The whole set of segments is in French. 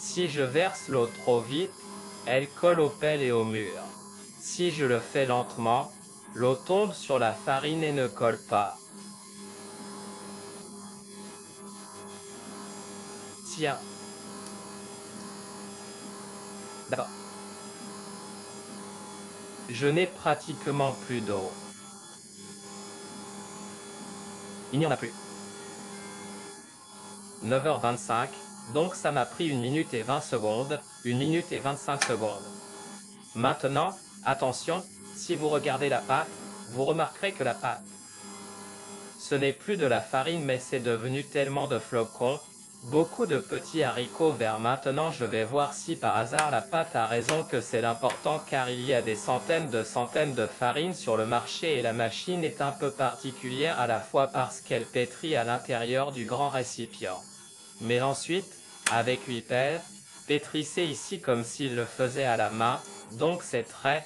Si je verse l'eau trop vite, elle colle aux pelles et au mur. Si je le fais lentement, l'eau tombe sur la farine et ne colle pas. Tiens. D'accord. Je n'ai pratiquement plus d'eau. Il n'y en a plus. 9h25, donc ça m'a pris 1 minute et 20 secondes, 1 minute et 25 secondes. Maintenant, attention, si vous regardez la pâte, vous remarquerez que la pâte, ce n'est plus de la farine mais c'est devenu tellement de flocons, beaucoup de petits haricots verts. Maintenant je vais voir si par hasard la pâte a raison que c'est l'important car il y a des centaines de farines sur le marché et la machine est un peu particulière à la fois parce qu'elle pétrit à l'intérieur du grand récipient. Mais ensuite, avec 8 pelles, pétrissez ici comme s'il le faisait à la main, donc c'est très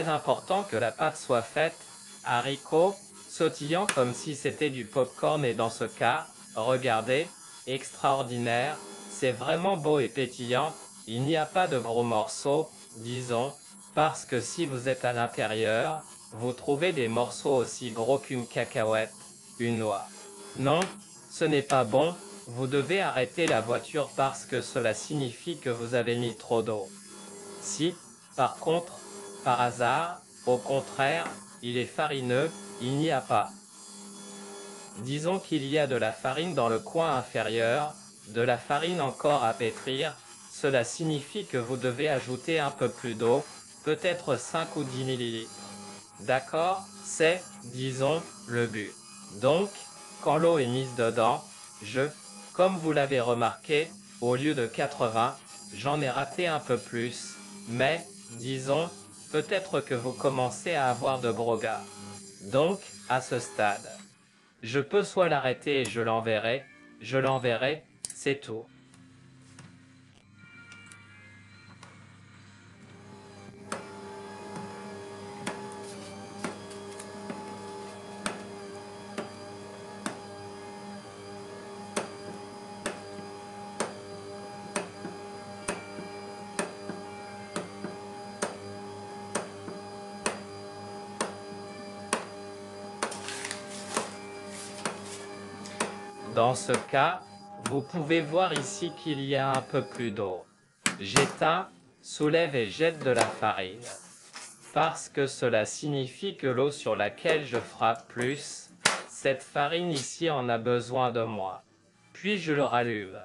important que la pâte soit faite, haricots, sautillant comme si c'était du popcorn et dans ce cas, regardez, extraordinaire, c'est vraiment beau et pétillant, il n'y a pas de gros morceaux, disons, parce que si vous êtes à l'intérieur, vous trouvez des morceaux aussi gros qu'une cacahuète, une noix. Non, ce n'est pas bon, vous devez arrêter la voiture parce que cela signifie que vous avez mis trop d'eau. Si, par contre, par hasard, au contraire, il est farineux, il n'y a pas. Disons qu'il y a de la farine dans le coin inférieur, de la farine encore à pétrir, cela signifie que vous devez ajouter un peu plus d'eau, peut-être 5 ou 10 ml. D'accord, c'est, disons, le but. Donc, quand l'eau est mise dedans, comme vous l'avez remarqué, au lieu de 80, j'en ai raté un peu plus, mais, disons, peut-être que vous commencez à avoir de gros gars. Donc, à ce stade, je peux soit l'arrêter et je l'enverrai, c'est tout. Dans ce cas, vous pouvez voir ici qu'il y a un peu plus d'eau. J'éteins, soulève et jette de la farine. Parce que cela signifie que l'eau sur laquelle je frappe plus, cette farine ici en a besoin de moi. Puis je le rallume.